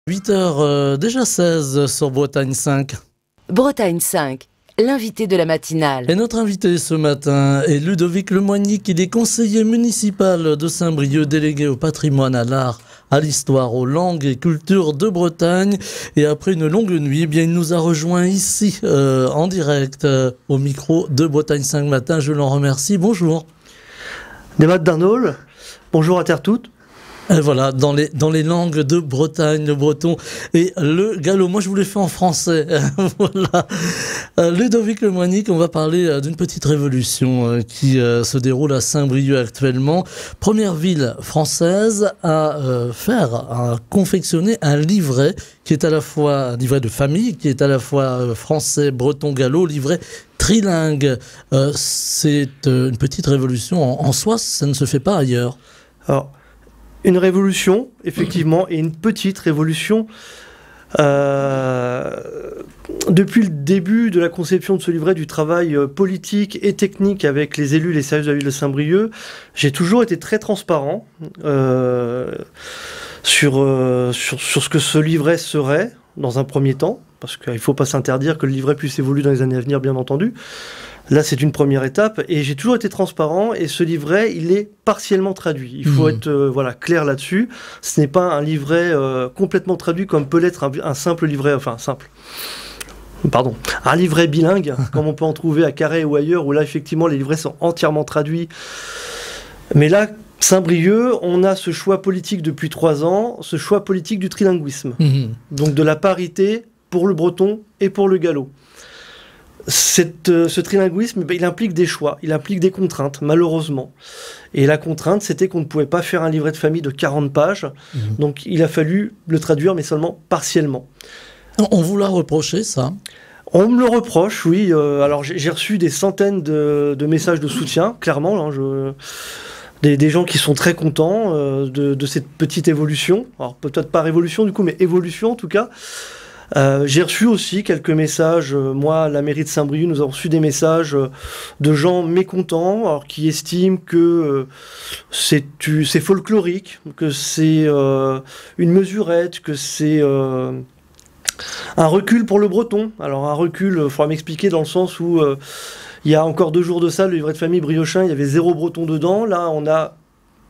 8h déjà 16 sur Bretagne 5. Bretagne 5, l'invité de la matinale. Et notre invité ce matin est Ludovic Lemoignic, il est conseiller municipal de Saint-Brieuc, délégué au patrimoine, à l'art, à l'histoire, aux langues et cultures de Bretagne. Et après une longue nuit, eh bien, il nous a rejoint ici, en direct, au micro de Bretagne 5 matin. Je l'en remercie. Bonjour. Némat d'Arnaud, bonjour à terre toute. Et voilà, dans les langues de Bretagne, le breton et le gallo. Moi, je vous l'ai fait en français. Voilà. Ludovic Lemoignic, on va parler d'une petite révolution qui se déroule à Saint-Brieuc actuellement. Première ville française à confectionner un livret qui est à la fois un livret de famille, qui est à la fois français, breton, gallo, livret trilingue. C'est une petite révolution en soi, ça ne se fait pas ailleurs. Alors, une révolution, effectivement, et une petite révolution. Depuis le début de la conception de ce livret, du travail politique et technique avec les élus, les services de la ville de Saint-Brieuc, j'ai toujours été très transparent sur ce que ce livret serait, dans un premier temps, parce qu'il ne faut pas s'interdire que le livret puisse évoluer dans les années à venir, bien entendu. Là, c'est une première étape, et j'ai toujours été transparent, et ce livret, il est partiellement traduit. Il faut être clair là-dessus. Ce n'est pas un livret complètement traduit, comme peut l'être un simple livret, un livret bilingue, comme on peut en trouver à Carhaix ou ailleurs, où là, effectivement, les livrets sont entièrement traduits. Mais là, Saint-Brieuc, on a ce choix politique depuis 3 ans, ce choix politique du trilinguisme. Donc de la parité pour le breton et pour le gallo. Ce trilinguisme, il implique des choix, il implique des contraintes, malheureusement. Et la contrainte, c'était qu'on ne pouvait pas faire un livret de famille de 40 pages. Donc il a fallu le traduire, mais seulement partiellement. On vous l'a reproché, ça ? On me le reproche, oui. Alors j'ai reçu des centaines de messages de soutien, clairement. Des gens qui sont très contents de cette petite évolution. Alors peut-être pas révolution du coup, mais évolution en tout cas. J'ai reçu aussi quelques messages, moi à la mairie de Saint-Brieuc, nous avons reçu des messages de gens mécontents, alors, qui estiment que c'est folklorique, que c'est une mesurette, que c'est un recul pour le breton. Alors un recul, il faudra m'expliquer dans le sens où il y a encore 2 jours de ça, le livret de famille briochin, il y avait 0 breton dedans, là on a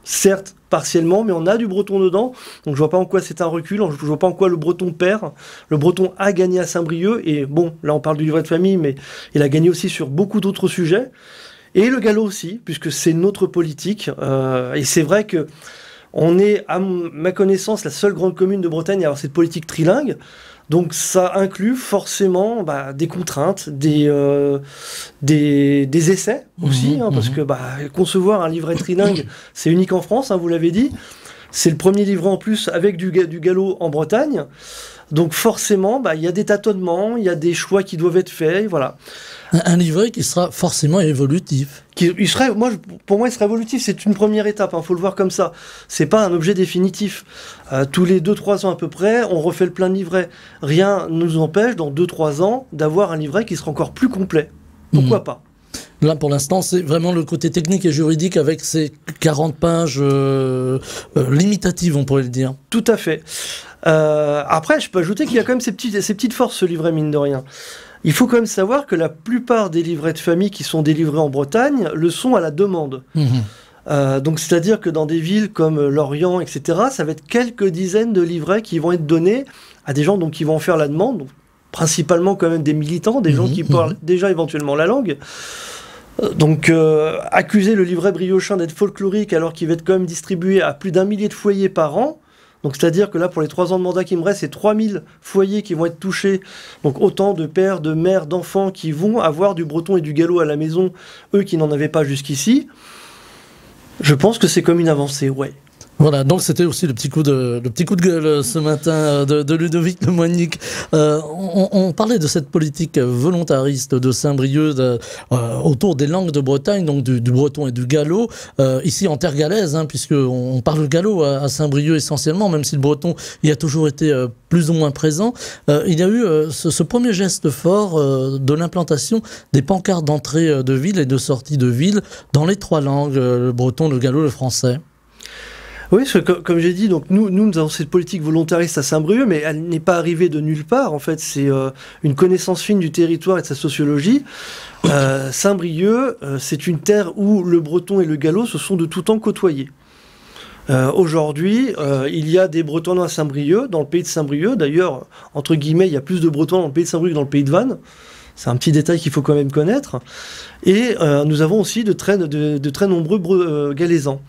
certes partiellement, mais on a du breton dedans, donc je vois pas en quoi c'est un recul, je vois pas en quoi le breton perd. Le breton a gagné à Saint-Brieuc, et bon, là on parle du livret de famille, mais il a gagné aussi sur beaucoup d'autres sujets, et le gallo aussi, puisque c'est notre politique, et c'est vrai que on est, à ma connaissance, la seule grande commune de Bretagne à avoir cette politique trilingue. Donc ça inclut forcément des contraintes, des essais aussi, parce que concevoir un livret trilingue, c'est unique en France, vous l'avez dit. C'est le premier livret en plus avec du gallo en Bretagne. Donc forcément, il y a des tâtonnements, il y a des choix qui doivent être faits, voilà. Un livret qui sera forcément évolutif. Pour moi, il sera évolutif. C'est une première étape, faut le voir comme ça. C'est pas un objet définitif. Tous les 2-3 ans à peu près, on refait le plein de livrets. Rien ne nous empêche, dans 2-3 ans, d'avoir un livret qui sera encore plus complet. Pourquoi pas ? Là, pour l'instant, c'est vraiment le côté technique et juridique avec ces 40 pages limitatives, on pourrait le dire. Tout à fait. Après, je peux ajouter qu'il y a quand même ces petites forces, ce livret, mine de rien. Il faut quand même savoir que la plupart des livrets de famille qui sont délivrés en Bretagne le sont à la demande. Donc, c'est-à-dire que dans des villes comme Lorient, etc., ça va être quelques dizaines de livrets qui vont être donnés à des gens qui vont en faire la demande, donc, principalement quand même des militants, des gens qui parlent déjà éventuellement la langue. Donc, accuser le livret briochin d'être folklorique alors qu'il va être quand même distribué à plus d'1 millier de foyers par an. Donc, c'est-à-dire que là, pour les 3 ans de mandat qui me restent, c'est 3000 foyers qui vont être touchés. Donc, autant de pères, de mères, d'enfants qui vont avoir du breton et du gallo à la maison, eux qui n'en avaient pas jusqu'ici. Je pense que c'est comme une avancée, ouais. Voilà, donc c'était aussi le petit coup de gueule ce matin de Ludovic Lemoignic. On parlait de cette politique volontariste de Saint-Brieuc autour des langues de Bretagne, donc du breton et du gallo. Ici en terre galaise, puisqu'on parle le gallo à Saint-Brieuc essentiellement, même si le breton y a toujours été plus ou moins présent. Il y a eu ce premier geste fort de l'implantation des pancartes d'entrée de ville et de sortie de ville dans les 3 langues, le breton, le gallo, le français. Oui, parce que, comme j'ai dit, donc nous avons cette politique volontariste à Saint-Brieuc, mais elle n'est pas arrivée de nulle part. En fait, c'est une connaissance fine du territoire et de sa sociologie. Saint-Brieuc, c'est une terre où le breton et le gallo se sont de tout temps côtoyés. Aujourd'hui, il y a des Bretonnants à Saint-Brieuc, dans le pays de Saint-Brieuc. D'ailleurs, entre guillemets, il y a plus de Bretons dans le pays de Saint-Brieuc que dans le pays de Vannes. C'est un petit détail qu'il faut quand même connaître. Et nous avons aussi de très nombreux Galaisans.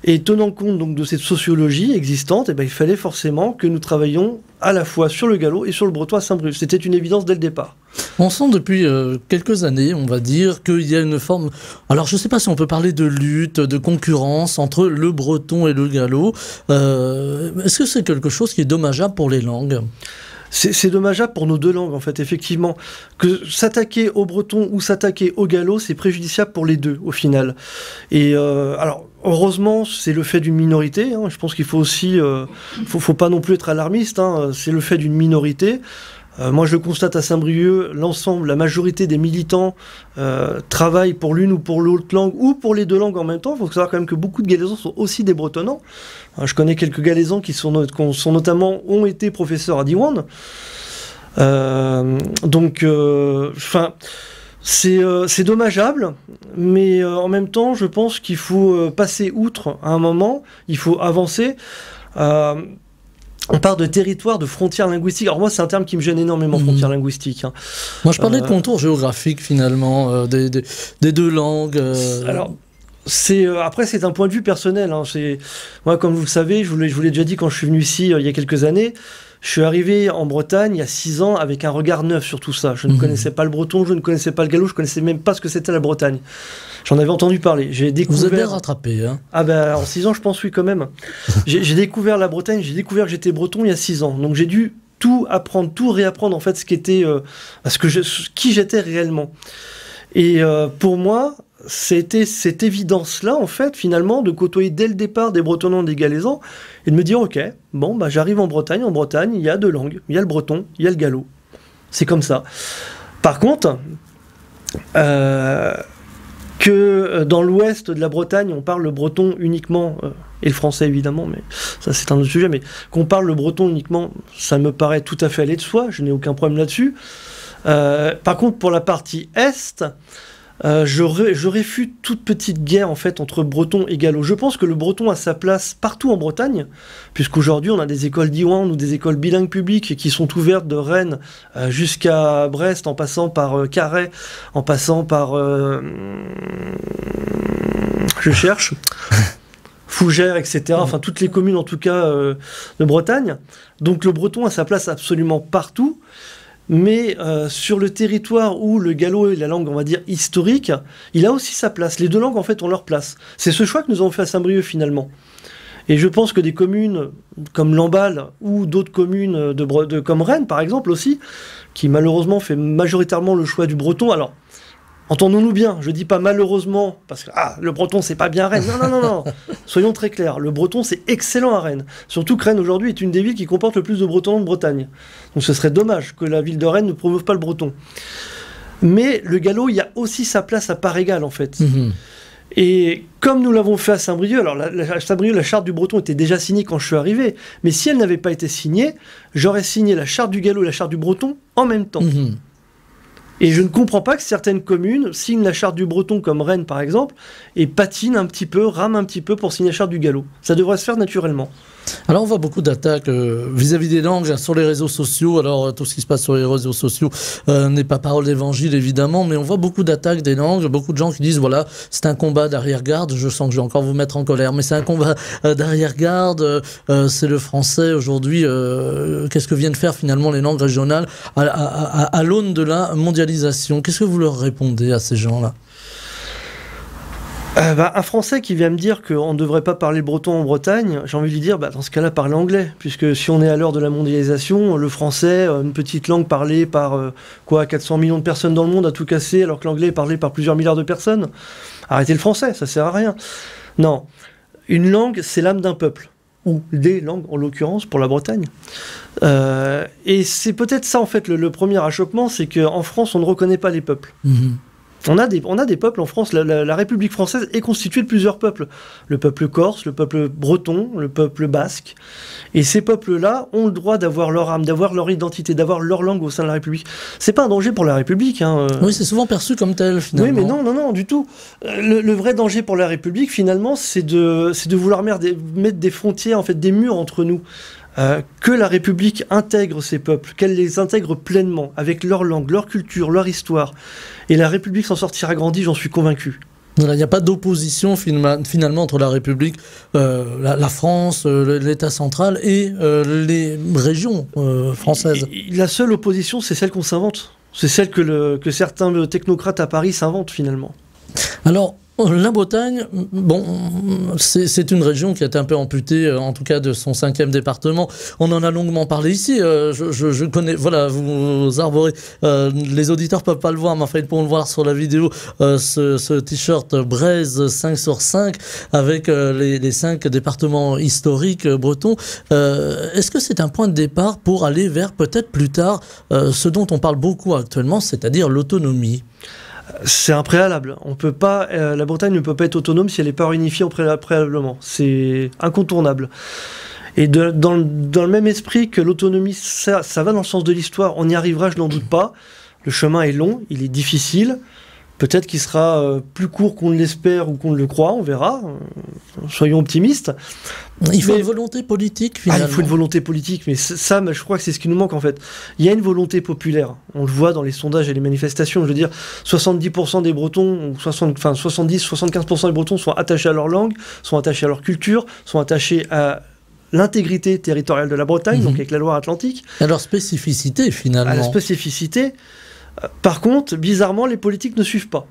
Et tenant compte donc de cette sociologie existante, il fallait forcément que nous travaillions à la fois sur le gallo et sur le breton à Saint-Brieuc. C'était une évidence dès le départ. On sent depuis quelques années, on va dire, qu'il y a une forme... Alors, je ne sais pas si on peut parler de lutte, de concurrence entre le breton et le gallo. Est-ce que c'est quelque chose qui est dommageable pour les langues ? C'est dommageable pour nos deux langues, en fait, effectivement. Que s'attaquer au breton ou s'attaquer au gallo, c'est préjudiciable pour les deux, au final. Et alors, heureusement, c'est le fait d'une minorité. Hein. Je pense qu'il faut aussi... faut pas non plus être alarmiste. Hein. C'est le fait d'une minorité. Moi, je le constate à Saint-Brieuc, la majorité des militants travaillent pour l'une ou pour l'autre langue, ou pour les deux langues en même temps. Il faut savoir quand même que beaucoup de Galaisans sont aussi des Bretonnants. Je connais quelques Galaisans qui ont été professeurs à Diwan. C'est dommageable, mais en même temps, je pense qu'il faut passer outre à un moment, il faut avancer. On parle de territoire, de frontières linguistiques. Alors moi, c'est un terme qui me gêne énormément, frontières linguistique. Hein. Moi, je parlais de contours géographiques, finalement, des deux langues. Alors, après, c'est un point de vue personnel. Hein. Moi, comme vous le savez, je vous l'ai déjà dit quand je suis venu ici il y a quelques années, je suis arrivé en Bretagne il y a 6 ans avec un regard neuf sur tout ça. Je ne connaissais pas le breton, je ne connaissais pas le gallo, je ne connaissais même pas ce que c'était la Bretagne. J'en avais entendu parler. Vous êtes bien rattrapé, hein? Ah ben, en 6 ans, je pense oui quand même. J'ai découvert la Bretagne, j'ai découvert que j'étais breton il y a 6 ans. Donc j'ai dû tout apprendre, tout réapprendre en fait ce qu'était, qui j'étais réellement. Et pour moi, c'était cette évidence-là, en fait, finalement, de côtoyer dès le départ des Bretonnants, des Galaisans, et de me dire, ok, bon, bah, j'arrive en Bretagne, il y a 2 langues, il y a le breton, il y a le gallo. C'est comme ça. Par contre, que dans l'ouest de la Bretagne, on parle le breton uniquement, et le français évidemment, mais ça c'est un autre sujet, mais qu'on parle le breton uniquement, ça me paraît tout à fait aller de soi, je n'ai aucun problème là-dessus. Par contre, pour la partie est, je réfute toute petite guerre en fait entre breton et gallo. Je pense que le breton a sa place partout en Bretagne, puisqu'aujourd'hui on a des écoles d'Iwan ou des écoles bilingues publiques qui sont ouvertes de Rennes jusqu'à Brest, en passant par Carhaix, en passant par Fougères, etc. Enfin toutes les communes en tout cas de Bretagne. Donc le breton a sa place absolument partout. Mais sur le territoire où le gallo est la langue, on va dire, historique, il a aussi sa place. Les deux langues, en fait, ont leur place. C'est ce choix que nous avons fait à Saint-Brieuc, finalement. Et je pense que des communes comme Lamballe ou d'autres communes comme Rennes, par exemple, aussi, qui malheureusement fait majoritairement le choix du breton. Alors, entendons-nous bien, je dis pas malheureusement, parce que le breton c'est pas bien Rennes. Non. Soyons très clairs, le breton c'est excellent à Rennes. Surtout que Rennes aujourd'hui est une des villes qui comporte le plus de bretons de Bretagne. Donc ce serait dommage que la ville de Rennes ne promeuve pas le breton. Mais le gallo, il y a aussi sa place à part égale en fait. Et comme nous l'avons fait à Saint-Brieuc, alors à Saint-Brieuc, la charte du breton était déjà signée quand je suis arrivé, mais si elle n'avait pas été signée, j'aurais signé la charte du gallo et la charte du breton en même temps. Et je ne comprends pas que certaines communes signent la charte du breton, comme Rennes par exemple, et patinent un petit peu, rament un petit peu pour signer la charte du gallo. Ça devrait se faire naturellement. Alors on voit beaucoup d'attaques vis-à-vis des langues sur les réseaux sociaux. Alors tout ce qui se passe sur les réseaux sociaux n'est pas parole d'évangile évidemment, mais on voit beaucoup d'attaques des langues, beaucoup de gens qui disent voilà, c'est un combat d'arrière-garde. Je sens que je vais encore vous mettre en colère, mais c'est un combat d'arrière-garde. C'est le français aujourd'hui. Qu'est-ce que viennent faire finalement les langues régionales à l'aune de la mondialisation? Qu'est-ce que vous leur répondez à ces gens-là? Un Français qui vient me dire qu'on ne devrait pas parler le breton en Bretagne, j'ai envie de lui dire, dans ce cas-là, parlez anglais. Puisque si on est à l'heure de la mondialisation, le français, une petite langue parlée par 400 millions de personnes dans le monde à tout casser, alors que l'anglais est parlé par plusieurs milliards de personnes. Arrêtez le français, ça sert à rien. Non, une langue, c'est l'âme d'un peuple. Ou des langues, en l'occurrence, pour la Bretagne. Et c'est peut-être ça, en fait, le premier achoppement, c'est qu'en France, on ne reconnaît pas les peuples. On a des peuples en France. La République française est constituée de plusieurs peuples. Le peuple corse, le peuple breton, le peuple basque. Et ces peuples-là ont le droit d'avoir leur âme, d'avoir leur identité, d'avoir leur langue au sein de la République. C'est pas un danger pour la République. Oui, c'est souvent perçu comme tel, finalement. Oui, mais non, du tout. Le vrai danger pour la République, finalement, c'est de vouloir mettre des frontières, en fait, des murs entre nous. Que la République intègre ces peuples, qu'elle les intègre pleinement, avec leur langue, leur culture, leur histoire. Et la République s'en sortira grandie, j'en suis convaincu. Il n'y a pas d'opposition finalement entre la République, la France, l'État central et les régions françaises. La seule opposition, c'est celle qu'on s'invente. C'est celle que certains technocrates à Paris s'inventent finalement. Alors, la Bretagne, bon, c'est une région qui a été un peu amputée, en tout cas de son 5e département. On en a longuement parlé ici. Je connais, voilà, vous arborez. Les auditeurs peuvent pas le voir, mais enfin ils pourront le voir sur la vidéo. Ce t-shirt Braise 5 sur 5 avec les 5 départements historiques bretons. Est-ce que c'est un point de départ pour aller vers peut-être plus tard ce dont on parle beaucoup actuellement, c'est-à-dire l'autonomie? C'est un préalable. On peut pas, la Bretagne ne peut pas être autonome si elle n'est pas réunifiée préalablement. C'est incontournable. Et dans le même esprit que l'autonomie, ça va dans le sens de l'histoire. On y arrivera, je n'en doute pas. Le chemin est long, il est difficile. Peut-être qu'il sera plus court qu'on ne l'espère ou qu'on ne le croit, on verra. Soyons optimistes. Il faut une volonté politique, finalement. Il faut une volonté politique, mais ça, je crois que c'est ce qui nous manque, en fait. Il y a une volonté populaire. On le voit dans les sondages et les manifestations. Je veux dire, 70% des Bretons, 70-75% des Bretons sont attachés à leur langue, sont attachés à leur culture, sont attachés à l'intégrité territoriale de la Bretagne, donc avec la Loire-Atlantique. À leur spécificité, finalement. À la spécificité. Par contre, bizarrement, les politiques ne suivent pas.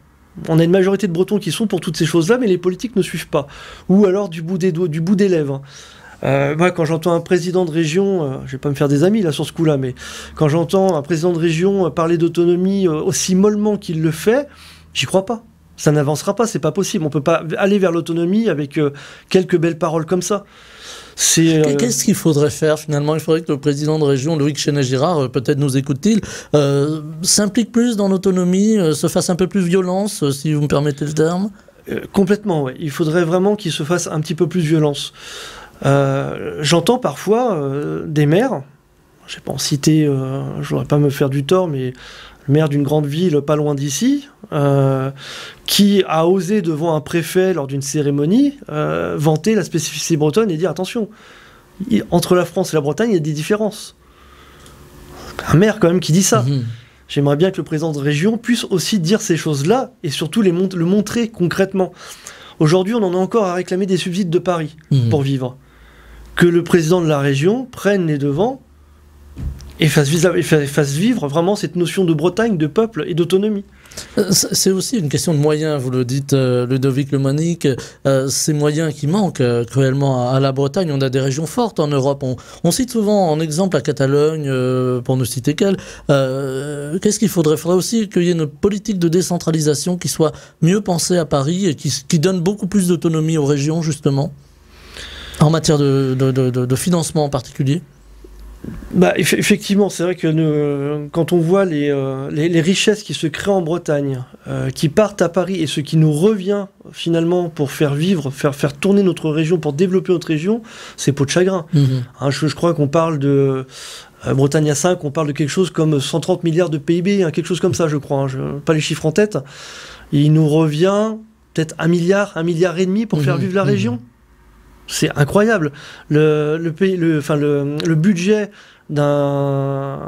On a une majorité de Bretons qui sont pour toutes ces choses-là, mais les politiques ne suivent pas. Ou alors du bout des lèvres. Moi, quand j'entends un président de région, je vais pas me faire des amis là sur ce coup-là, mais quand j'entends un président de région parler d'autonomie aussi mollement qu'il le fait, j'y crois pas. Ça n'avancera pas, c'est pas possible. On peut pas aller vers l'autonomie avec quelques belles paroles comme ça. Qu'est-ce qu'il faudrait faire finalement? Il faudrait que le président de région, Loïc Chenet-Girard, peut-être nous écoute-t-il, s'implique plus dans l'autonomie, se fasse un peu plus violence, si vous me permettez le terme. Complètement, oui. Il faudrait vraiment qu'il se fasse un petit peu plus violence. J'entends parfois des maires, je ne vais pas en citer, je ne voudrais pas me faire du tort, mais le maire d'une grande ville pas loin d'ici, qui a osé devant un préfet lors d'une cérémonie vanter la spécificité bretonne et dire attention, entre la France et la Bretagne il y a des différences. Un maire quand même qui dit ça. J'aimerais bien que le président de région puisse aussi dire ces choses-là et surtout le montrer concrètement. Aujourd'hui on en a encore à réclamer des subsides de Paris pour vivre. Que le président de la région prenne les devants et fasse vivre vraiment cette notion de Bretagne, de peuple et d'autonomie. C'est aussi une question de moyens, vous le dites, Ludovic Lemonique. Ces moyens qui manquent cruellement à la Bretagne. On a des régions fortes en Europe. On cite souvent en exemple la Catalogne, pour ne citer qu'elle. Qu'est-ce qu'il faudrait? Il faudrait aussi qu'il y ait une politique de décentralisation qui soit mieux pensée à Paris et qui donne beaucoup plus d'autonomie aux régions, justement, en matière de financement en particulier. Effectivement, c'est vrai que quand on voit les richesses qui se créent en Bretagne, qui partent à Paris, et ce qui nous revient finalement pour faire vivre, faire tourner notre région, pour développer notre région, c'est peau de chagrin. Je crois qu'on parle de Bretagne à 5, on parle de quelque chose comme 130 milliards de PIB, quelque chose comme ça, je crois. Je n'ai pas les chiffres en tête. Et il nous revient peut-être 1 milliard et demi pour faire vivre la région. C'est incroyable. Le budget d'un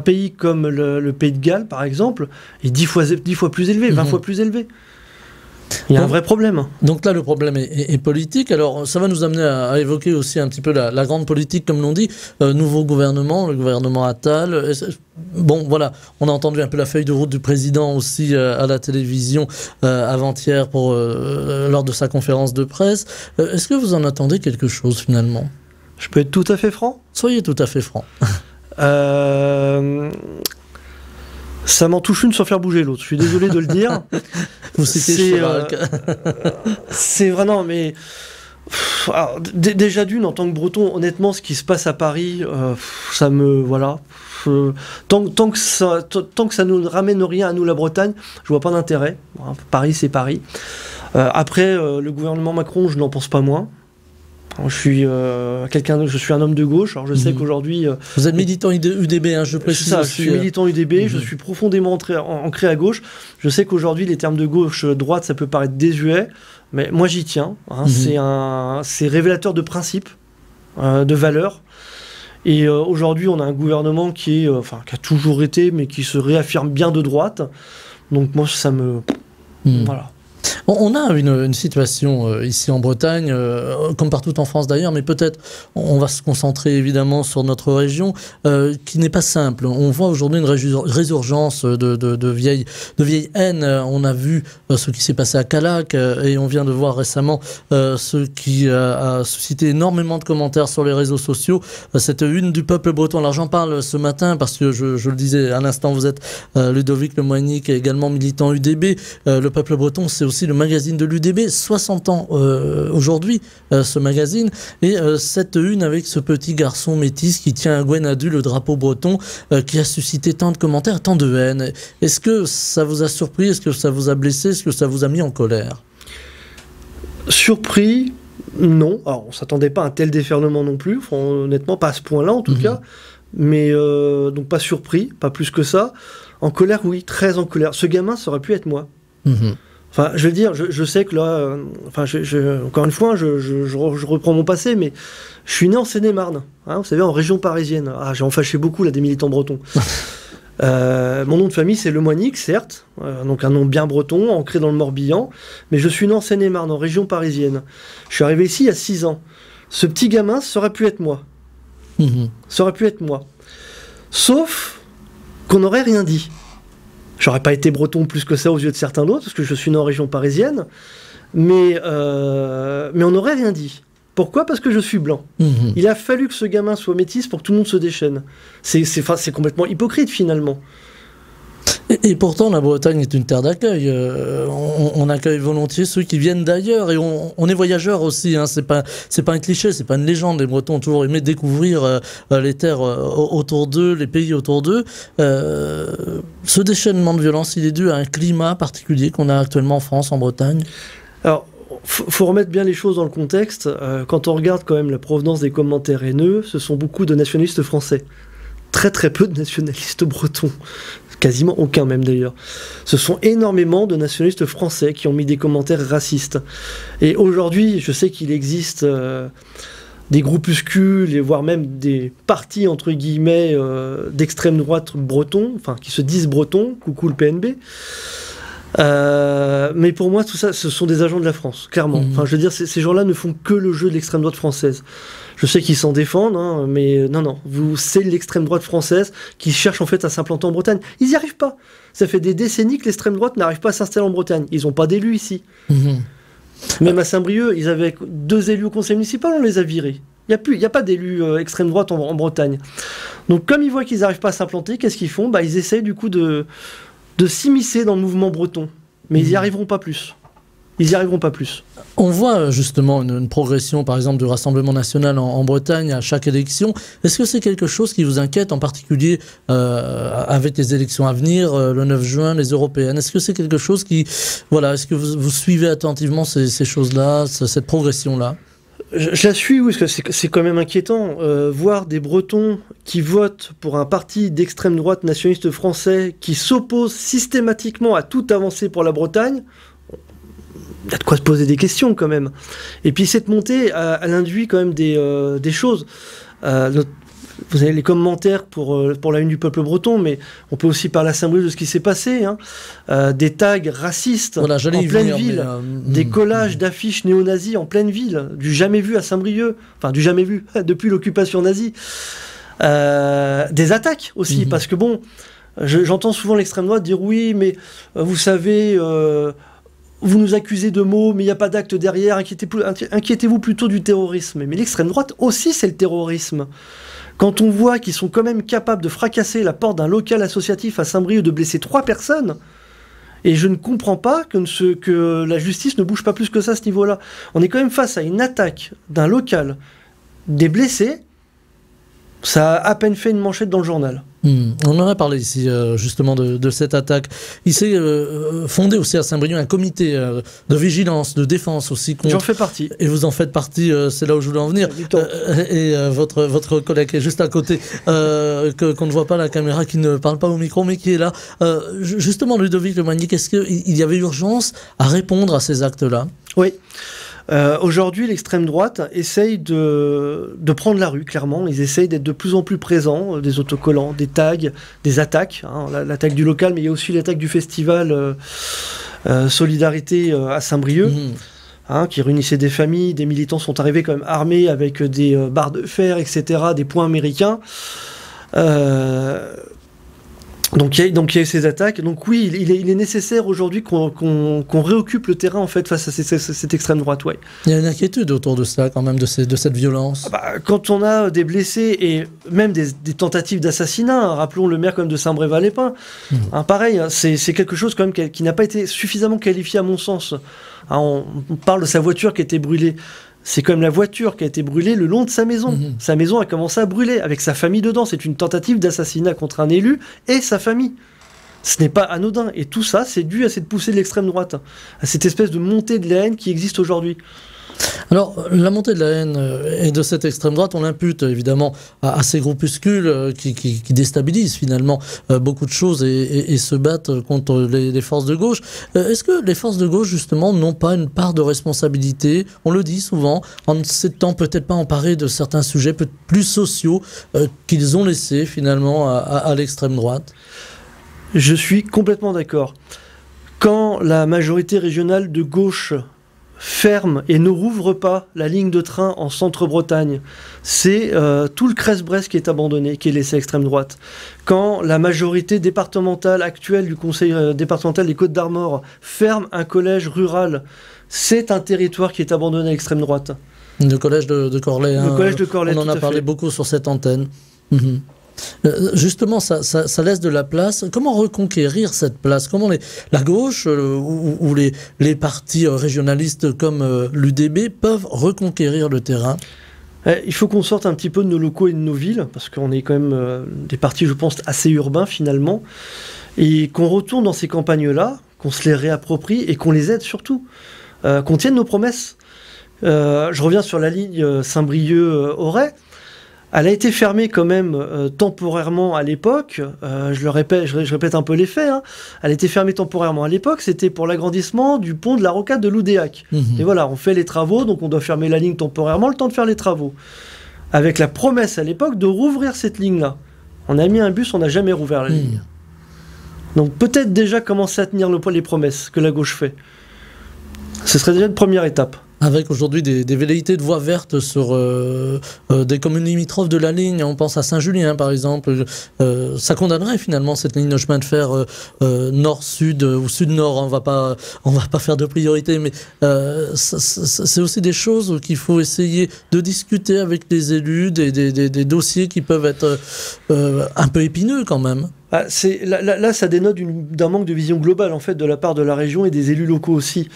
pays comme le Pays de Galles, par exemple, est 10 fois plus élevé, 20 fois plus élevé. Il y a un vrai problème. Donc là, le problème est politique. Alors, ça va nous amener à évoquer aussi un petit peu la grande politique, comme l'on dit. Nouveau gouvernement, le gouvernement Attal. Bon, voilà, on a entendu un peu la feuille de route du président aussi à la télévision avant-hier lors de sa conférence de presse. Est-ce que vous en attendez quelque chose, finalement? Je peux être tout à fait franc? Soyez tout à fait franc. Ça m'en touche une sans faire bouger l'autre. Je suis désolé de le dire. Vous citez Chirac. C'est vraiment, mais Alors, déjà d'une, en tant que Breton, honnêtement, ce qui se passe à Paris, ça me... Voilà. Tant que ça ne ramène rien à nous, la Bretagne, je vois pas d'intérêt. Voilà, Paris, c'est Paris. Après, le gouvernement Macron, je n'en pense pas moins. Je suis je suis un homme de gauche. Alors je sais qu'aujourd'hui... Vous êtes militant UDB, hein, je précise. C'est ça, je suis militant UDB, je suis profondément ancré à gauche. Je sais qu'aujourd'hui, les termes de gauche-droite, ça peut paraître désuet, mais moi j'y tiens. C'est révélateur de principes, de valeurs. Et aujourd'hui, on a un gouvernement qui a toujours été, mais qui se réaffirme bien de droite. Donc moi, ça me... Voilà. On a une situation ici en Bretagne, comme partout en France d'ailleurs, mais peut-être on va se concentrer évidemment sur notre région, qui n'est pas simple. On voit aujourd'hui une résurgence de vieille haine. On a vu ce qui s'est passé à Callac et on vient de voir récemment ce qui a suscité énormément de commentaires sur les réseaux sociaux. Cette une du peuple breton. Alors j'en parle ce matin parce que je le disais à l'instant, vous êtes Ludovic Lemoigny, qui est également militant UDB. Le peuple breton, c'est aussi le magazine de l'UDB, 60 ans aujourd'hui, ce magazine, et cette une avec ce petit garçon métis qui tient à Gwenadu le drapeau breton, qui a suscité tant de commentaires, tant de haine. Est-ce que ça vous a surpris? Est-ce que ça vous a blessé? Est-ce que ça vous a mis en colère? Surpris, non. Alors, on s'attendait pas à un tel déferlement non plus, enfin, honnêtement, pas à ce point-là en tout cas, mais donc pas surpris, pas plus que ça. En colère, oui, très en colère. Ce gamin, ça aurait pu être moi. Enfin, je veux dire, je sais que là, encore une fois, je reprends mon passé, mais je suis né en Seine-et-Marne, hein, vous savez, en région parisienne. Ah, j'ai en fâché beaucoup là des militants bretons. Mon nom de famille, c'est Lemoigny, certes, donc un nom bien breton, ancré dans le Morbihan, mais je suis né en Seine-et-Marne, en région parisienne. Je suis arrivé ici il y a 6 ans. Ce petit gamin, ça aurait pu être moi. Ça aurait pu être moi. Sauf qu'on n'aurait rien dit. J'aurais pas été breton plus que ça aux yeux de certains d'autres, parce que je suis né en région parisienne, mais on n'aurait rien dit. Pourquoi? Parce que je suis blanc. Il a fallu que ce gamin soit métis pour que tout le monde se déchaîne. C'est complètement hypocrite, finalement. Et pourtant, la Bretagne est une terre d'accueil. On accueille volontiers ceux qui viennent d'ailleurs. Et on est voyageurs aussi. Hein. C'est pas un cliché, c'est pas une légende. Les Bretons ont toujours aimé découvrir les terres autour d'eux, les pays autour d'eux. Ce déchaînement de violence, il est dû à un climat particulier qu'on a actuellement en France, en Bretagne. Alors, faut remettre bien les choses dans le contexte. Quand on regarde quand même la provenance des commentaires haineux, ce sont beaucoup de nationalistes français. Très très peu de nationalistes bretons. Quasiment aucun même d'ailleurs. Ce sont énormément de nationalistes français qui ont mis des commentaires racistes. Et aujourd'hui, je sais qu'il existe des groupuscules, et voire même des partis entre guillemets d'extrême droite bretons, enfin qui se disent bretons, coucou le PNB. Mais pour moi, tout ça, ce sont des agents de la France, clairement. Enfin, je veux dire, ces gens-là ne font que le jeu de l'extrême droite française. Je sais qu'ils s'en défendent, hein, mais non, c'est l'extrême droite française qui cherche en fait à s'implanter en Bretagne. Ils n'y arrivent pas. Ça fait des décennies que l'extrême droite n'arrive pas à s'installer en Bretagne. Ils n'ont pas d'élus ici. Même à Saint-Brieuc, ils avaient 2 élus au conseil municipal, on les a virés. Il n'y a pas d'élus extrême droite en Bretagne. Donc comme ils voient qu'ils n'arrivent pas à s'implanter, qu'est-ce qu'ils font? Ils essayent du coup de s'immiscer dans le mouvement breton. Mais ils n'y arriveront pas plus. Ils n'y arriveront pas plus. On voit justement une progression, par exemple, du Rassemblement national en Bretagne à chaque élection. Est-ce que c'est quelque chose qui vous inquiète, en particulier avec les élections à venir, le 9 juin, les européennes? Est-ce que c'est quelque chose qui... Voilà, est-ce que vous suivez attentivement ces choses-là, cette progression-là? Je la suis, oui, parce que c'est quand même inquiétant. Voir des Bretons qui votent pour un parti d'extrême droite nationaliste français qui s'oppose systématiquement à toute avancée pour la Bretagne, il y a de quoi se poser des questions quand même. Et puis cette montée, elle induit quand même des choses. Vous avez les commentaires pour la une du peuple breton, mais on peut aussi parler à Saint-Brieuc de ce qui s'est passé. Des tags racistes en pleine ville, des collages d'affiches néo-nazis en pleine ville, du jamais vu à Saint-Brieuc, enfin du jamais vu depuis l'occupation nazie. Des attaques aussi, parce que bon, j'entends souvent l'extrême droite dire oui, mais vous savez... vous nous accusez de mots, mais il n'y a pas d'acte derrière, inquiétez-vous plutôt du terrorisme. Mais l'extrême droite aussi, c'est le terrorisme. Quand on voit qu'ils sont quand même capables de fracasser la porte d'un local associatif à Saint-Brieuc, de blesser 3 personnes, Et je ne comprends pas que la justice ne bouge pas plus que ça à ce niveau-là. On est quand même face à une attaque d'un local, des blessés. Ça a à peine fait une manchette dans le journal. On en a parlé ici justement de cette attaque. Il s'est fondé aussi à Saint-Brieuc un comité de vigilance, de défense aussi. J'en fais partie. Et vous en faites partie, c'est là où je voulais en venir. Et votre collègue qui est juste à côté, qu'on ne voit pas à la caméra, qui ne parle pas au micro, mais qui est là. Justement, Ludovic Lemagny, est-ce qu'il y avait urgence à répondre à ces actes-là ? Oui. Aujourd'hui, l'extrême droite essaye de prendre la rue, clairement. Ils essayent d'être de plus en plus présents, des autocollants, des tags, des attaques. L'attaque du local, mais il y a aussi l'attaque du festival Solidarité à Saint-Brieuc, qui réunissait des familles. Des militants sont arrivés quand même armés avec des barres de fer, etc., des poings américains. Donc il y a eu ces attaques. Donc oui, il est nécessaire aujourd'hui qu'on réoccupe le terrain en fait face à cette extrême droite. Ouais. Il y a une inquiétude autour de ça quand même, de cette violence. Quand on a des blessés et même des tentatives d'assassinat, rappelons le maire quand même de Saint-Brévin-les-Pins, pareil, c'est quelque chose quand même qui n'a pas été suffisamment qualifié à mon sens. On parle de sa voiture qui a été brûlée. C'est quand même la voiture qui a été brûlée le long de sa maison. Sa maison a commencé à brûler, avec sa famille dedans. C'est une tentative d'assassinat contre un élu et sa famille. Ce n'est pas anodin. Et tout ça, c'est dû à cette poussée de l'extrême droite, à cette espèce de montée de la haine qui existe aujourd'hui. Alors, la montée de la haine et de cette extrême droite, on l'impute évidemment à ces groupuscules qui déstabilisent finalement beaucoup de choses et se battent contre les forces de gauche. Est-ce que les forces de gauche, justement, n'ont pas une part de responsabilité ? On le dit souvent, en ne s'étant peut-être pas emparés de certains sujets peut-être plus sociaux qu'ils ont laissés finalement à l'extrême droite. Je suis complètement d'accord. Quand la majorité régionale de gauche ferme et ne rouvre pas la ligne de train en Centre-Bretagne, c'est tout le Crest-Brest qui est abandonné, qui est laissé à l'extrême droite. Quand la majorité départementale actuelle du conseil départemental des Côtes-d'Armor ferme un collège rural, c'est un territoire qui est abandonné à l'extrême droite. Le collège de Corlay. Le collège de Corlay, on en a parlé beaucoup sur cette antenne. Justement, ça laisse de la place. Comment reconquérir cette place ? Comment la gauche ou les partis régionalistes comme l'UDB peuvent reconquérir le terrain ? Il faut qu'on sorte un petit peu de nos locaux et de nos villes, parce qu'on est quand même des partis, je pense, assez urbains finalement, et qu'on retourne dans ces campagnes-là, qu'on se les réapproprie et qu'on les aide surtout, qu'on tienne nos promesses. Je reviens sur la ligne Saint-Brieuc-Auray. Elle a été fermée quand même temporairement à l'époque. Je répète un peu les faits. Elle a été fermée temporairement à l'époque. C'était pour l'agrandissement du pont de la Rocade de Loudéac. Et voilà, on fait les travaux, donc on doit fermer la ligne temporairement, le temps de faire les travaux. Avec la promesse à l'époque de rouvrir cette ligne-là. On a mis un bus, on n'a jamais rouvert la ligne. Donc peut-être déjà commencer à tenir les promesses que la gauche fait. Ce serait déjà une première étape. Avec aujourd'hui des velléités de voies vertes sur des communes limitrophes de la ligne, on pense à Saint-Julien par exemple, ça condamnerait finalement cette ligne de chemin de fer nord-sud ou sud-nord, on va pas faire de priorité, mais c'est aussi des choses qu'il faut essayer de discuter avec les élus, des dossiers qui peuvent être un peu épineux quand même. Là, ça dénote d'un manque de vision globale en fait de la part de la région et des élus locaux aussi.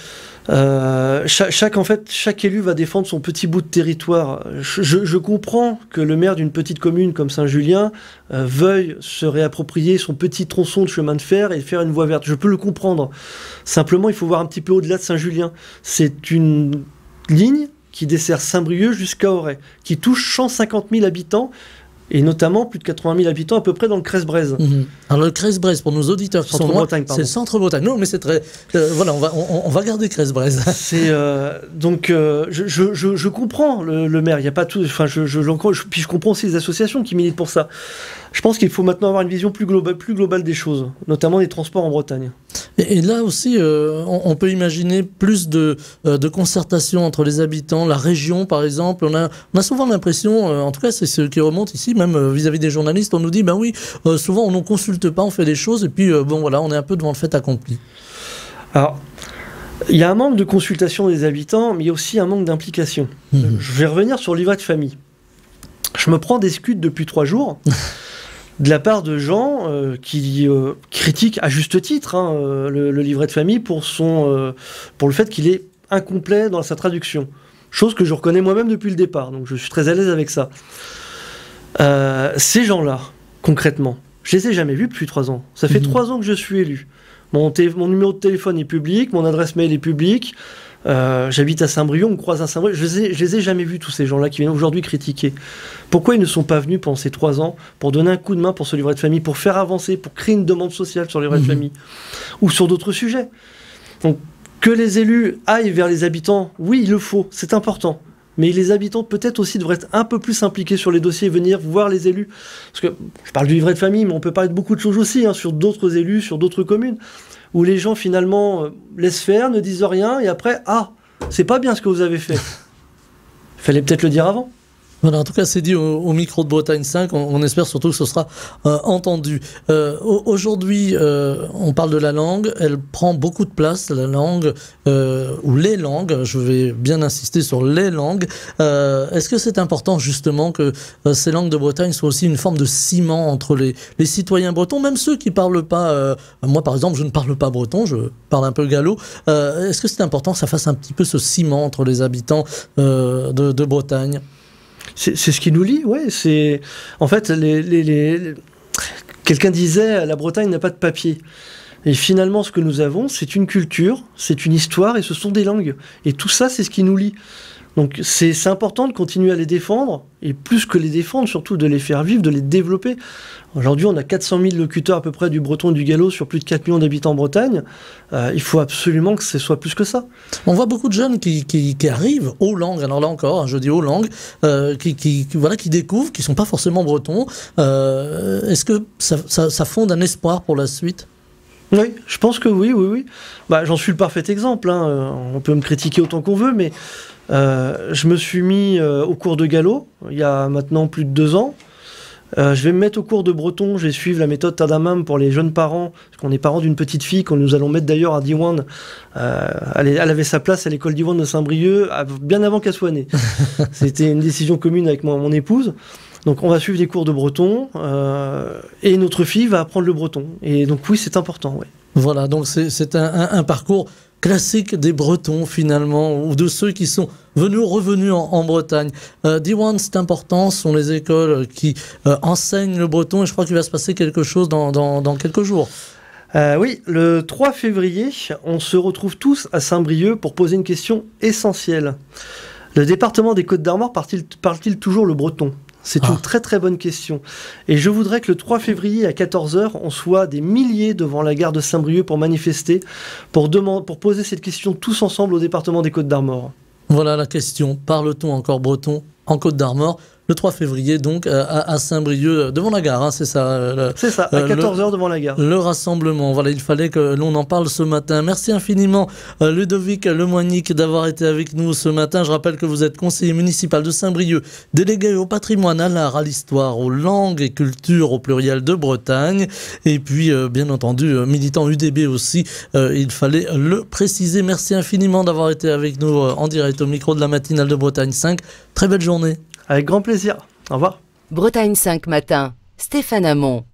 Chaque élu va défendre son petit bout de territoire. Je comprends que le maire d'une petite commune comme Saint-Julien veuille se réapproprier son petit tronçon de chemin de fer et faire une voie verte. Je peux le comprendre. Simplement, il faut voir un petit peu au-delà de Saint-Julien. C'est une ligne qui dessert Saint-Brieuc jusqu'à Auray, qui touche 150 000 habitants. Et notamment plus de 80 000 habitants à peu près dans le Crest-Brest. Alors le Crest-Brest, pour nos auditeurs qui sont loin, c'est Centre-Bretagne. Non, mais c'est très... voilà, on va garder Crest-Brest. Donc je comprends le maire, il n'y a pas tout... Enfin, puis je comprends aussi les associations qui militent pour ça. Je pense qu'il faut maintenant avoir une vision plus globale des choses, notamment des transports en Bretagne. Et là aussi, on peut imaginer plus de concertation entre les habitants, la région par exemple. On a souvent l'impression, en tout cas c'est ce qui remonte ici, même vis-à-vis des journalistes, on nous dit, ben oui, souvent on ne consulte pas, on fait des choses, et puis bon voilà, on est un peu devant le fait accompli. Alors, il y a un manque de consultation des habitants, mais il y a aussi un manque d'implication. Je vais revenir sur l'IVA de famille. Je me prends des scuds depuis 3 jours. de la part de gens qui critiquent à juste titre le livret de famille pour le fait qu'il est incomplet dans sa traduction. Chose que je reconnais moi-même depuis le départ, donc je suis très à l'aise avec ça. Ces gens-là, concrètement, je les ai jamais vus depuis 3 ans. Ça fait 3 ans que je suis élu. Mon numéro de téléphone est public, mon adresse mail est publique. J'habite à Saint-Brieuc, on me croise à Saint-Brieuc. Je les ai jamais vus, tous ces gens-là qui viennent aujourd'hui critiquer. Pourquoi ils ne sont pas venus pendant ces 3 ans pour donner un coup de main pour ce livret de famille, pour faire avancer, pour créer une demande sociale sur le livret de famille ou sur d'autres sujets. Donc, que les élus aillent vers les habitants, oui, il le faut, c'est important. Mais les habitants, peut-être aussi, devraient être un peu plus impliqués sur les dossiers, venir voir les élus. Parce que je parle du livret de famille, mais on peut parler de beaucoup de choses aussi, sur d'autres élus, sur d'autres communes, où les gens, finalement, laissent faire, ne disent rien, et après, c'est pas bien ce que vous avez fait. Il fallait peut-être le dire avant. Voilà, en tout cas, c'est dit au micro de Bretagne 5. On espère surtout que ce sera entendu. Aujourd'hui, on parle de la langue. Elle prend beaucoup de place, la langue, ou les langues. Je vais bien insister sur les langues. Est-ce que c'est important, justement, que ces langues de Bretagne soient aussi une forme de ciment entre les citoyens bretons, même ceux qui ne parlent pas... moi, par exemple, je ne parle pas breton, je parle un peu gallo. Est-ce que c'est important que ça fasse un petit peu ce ciment entre les habitants de Bretagne ? C'est ce qui nous lie, ouais. En fait, quelqu'un disait, la Bretagne n'a pas de papier. Et finalement, ce que nous avons, c'est une culture, c'est une histoire, et ce sont des langues. Et tout ça, c'est ce qui nous lie. Donc c'est important de continuer à les défendre, et plus que les défendre, surtout de les faire vivre, de les développer. Aujourd'hui, on a 400 000 locuteurs à peu près du breton et du gallo sur plus de 4 millions d'habitants en Bretagne. Il faut absolument que ce soit plus que ça. On voit beaucoup de jeunes qui arrivent aux langues, alors là encore, je dis aux langues, qui découvrent, qui ne sont pas forcément bretons. Est-ce que ça fonde un espoir pour la suite ? Oui, je pense que oui. J'en suis le parfait exemple. On peut me critiquer autant qu'on veut, mais je me suis mis au cours de gallo il y a maintenant plus de 2 ans. Je vais me mettre au cours de breton. Je vais suivre la méthode Tadamam pour les jeunes parents, parce qu'on est parents d'une petite fille que nous allons mettre d'ailleurs à Diwan. Elle avait sa place à l'école Diwan de Saint-Brieuc bien avant qu'elle soit née. C'était une décision commune avec mon épouse. Donc on va suivre des cours de breton et notre fille va apprendre le breton. Et donc oui, c'est important. Ouais. Voilà, donc c'est un parcours classique des Bretons finalement, ou de ceux qui sont venus ou revenus en Bretagne. Diwan, c'est important, ce sont les écoles qui enseignent le breton, et je crois qu'il va se passer quelque chose dans quelques jours. Oui, le 3 février, on se retrouve tous à Saint-Brieuc pour poser une question essentielle. Le département des Côtes-d'Armor parle-t-il toujours le breton ? C'est une très très bonne question. Et je voudrais que le 3 février à 14h, on soit des milliers devant la gare de Saint-Brieuc pour manifester, pour poser cette question tous ensemble au département des Côtes-d'Armor. Voilà la question. Parle-t-on encore breton en Côtes-d'Armor ? Le 3 février, donc, à Saint-Brieuc, devant la gare, c'est ça c'est ça, à 14h devant la gare. Le rassemblement, voilà, il fallait que l'on en parle ce matin. Merci infiniment, Ludovic Lemoignic, d'avoir été avec nous ce matin. Je rappelle que vous êtes conseiller municipal de Saint-Brieuc, délégué au patrimoine, à l'art, à l'histoire, aux langues et cultures, au pluriel de Bretagne. Et puis, bien entendu, militant UDB aussi, il fallait le préciser. Merci infiniment d'avoir été avec nous en direct au micro de la matinale de Bretagne 5. Très belle journée. Avec grand plaisir. Au revoir. Bretagne 5 matin, Stéphane Hamon.